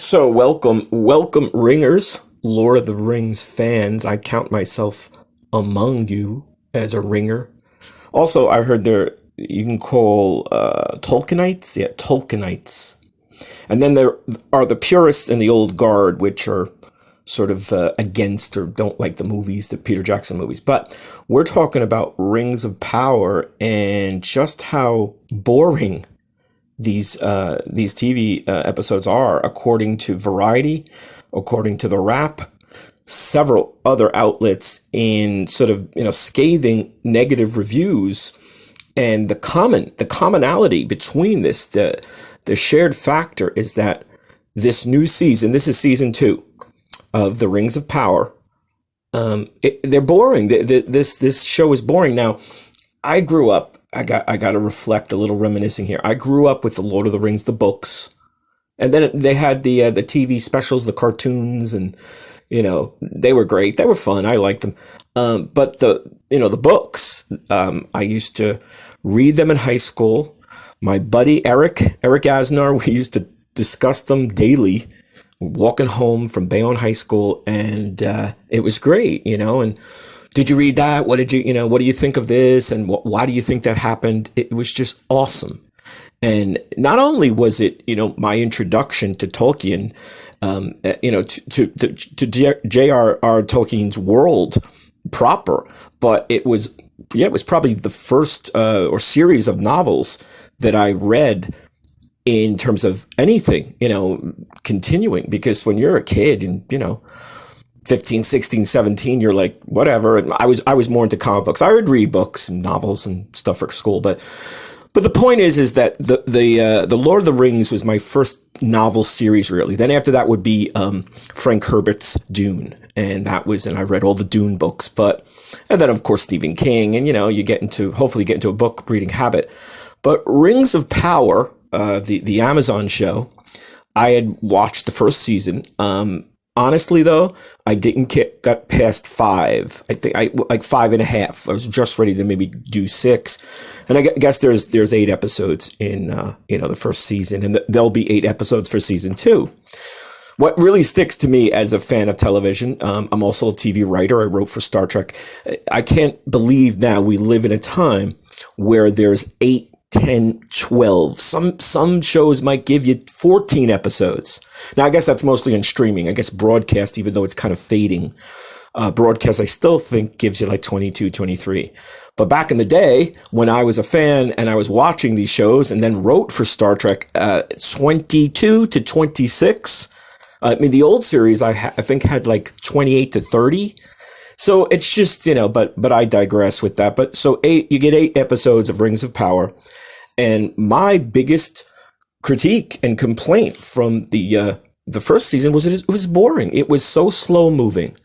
So welcome, ringers, Lord of the Rings fans. I count myself among you as a ringer. Also, I heard there you can call Tolkienites, yeah, Tolkienites, and then there are the purists and the old guard, which are sort of against or don't like the movies, the Peter Jackson movies. But we're talking about Rings of Power and just how boring these TV episodes are, according to Variety, according to The Wrap, several other outlets, in sort of scathing negative reviews. And the commonality between the shared factor is that this new season, this is season 2 of The Rings of Power. They're boring. This show is boring. Now, I grew up. I got to reflect a little reminiscing here. I grew up with the Lord of the Rings, the books, and then they had the TV specials, the cartoons, and they were great. They were fun. I liked them. But the books, I used to read them in high school. My buddy Eric Asnar, we used to discuss them daily, walking home from Bayonne High School, and it was great, and did you read that? What do you think of this? And why do you think that happened? It was just awesome. And not only was it, my introduction to Tolkien, to J.R.R. Tolkien's world proper, but it was probably the first or series of novels that I read in terms of anything, continuing, because when you're a kid and, 15, 16, 17, you're like, whatever. And I was more into comic books. I would read books and novels and stuff for school, but the point is that the Lord of the Rings was my first novel series, really. Then after that would be Frank Herbert's Dune, and I read all the Dune books, and then of course Stephen King, and you hopefully get into a book reading habit. But Rings of Power, the Amazon show, I had watched the first season. Honestly, though, I didn't got past 5. I think I like 5.5. I was just ready to maybe do 6, and I guess there's 8 episodes in the first season, and there'll be 8 episodes for season 2. What really sticks to me as a fan of television, I'm also a TV writer. I wrote for Star Trek. I can't believe now we live in a time where there's 8, 10, 12. Some shows might give you 14 episodes. Now, I guess that's mostly on streaming. I guess broadcast, even though it's kind of fading, broadcast, I still think gives you like 22, 23. But back in the day, when I was a fan and I was watching these shows and then wrote for Star Trek, 22 to 26. I mean, the old series, I think had like 28 to 30. So it's just, but I digress with that. But so you get 8 episodes of Rings of Power. And my biggest critique and complaint from the first season was it was boring. It was so slow moving.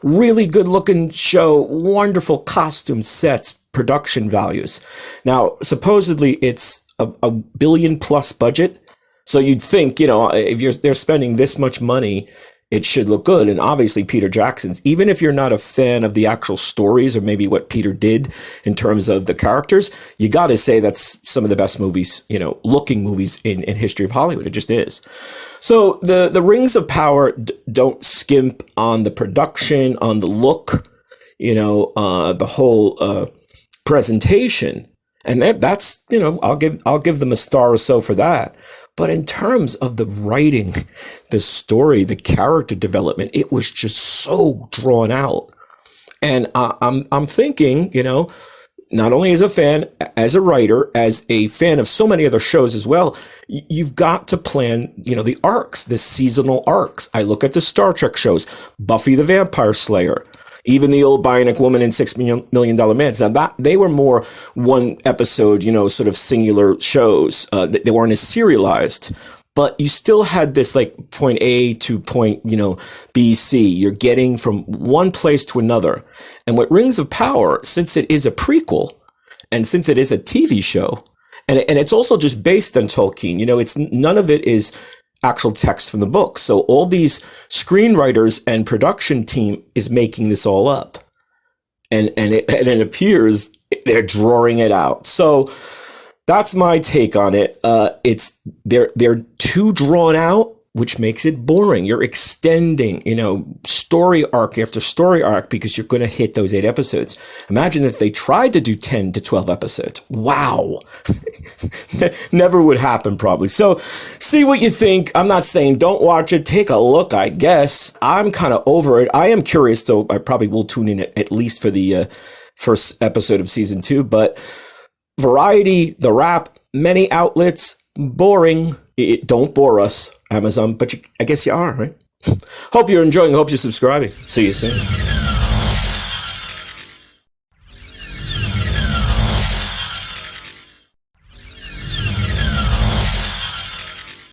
Really good looking show, wonderful costume sets, production values. Now, supposedly it's a billion plus budget. So you'd think, if they're spending this much money, it should look good. And obviously Peter Jackson's, even if you're not a fan of the actual stories or maybe what Peter did in terms of the characters, you got to say that's some of the best movies, looking movies in history of Hollywood. It just is. So the Rings of Power don't skimp on the production, on the look, the whole presentation. And that's, I'll give them a star or so for that. But in terms of the writing, the story, the character development, it was just so drawn out. And I'm thinking, not only as a fan, as a writer, as a fan of so many other shows as well, you've got to plan, the arcs, the seasonal arcs. I look at the Star Trek shows, Buffy the Vampire Slayer, even the old Bionic Woman in $6 Million Man. Now they were more one episode, sort of singular shows. They weren't as serialized, but you still had this like point A to point, B, C. You're getting from one place to another. And with Rings of Power, since it is a prequel and since it is a TV show, and it's also just based on Tolkien, it's none of it is actual text from the book. So all these screenwriters and production team is making this all up. And it appears they're drawing it out. So that's my take on it. They're too drawn out which makes it boring. You're extending, story arc after story arc because you're going to hit those 8 episodes. Imagine if they tried to do 10 to 12 episodes. Wow. Never would happen, probably. So see what you think. I'm not saying don't watch it. Take a look, I guess. I'm kind of over it. I am curious, though. I probably will tune in at least for the first episode of season 2. But Variety, The Wrap, many outlets, boring. Don't bore us, Amazon, but I guess you are, right? Hope you're enjoying. Hope you're subscribing. See you soon.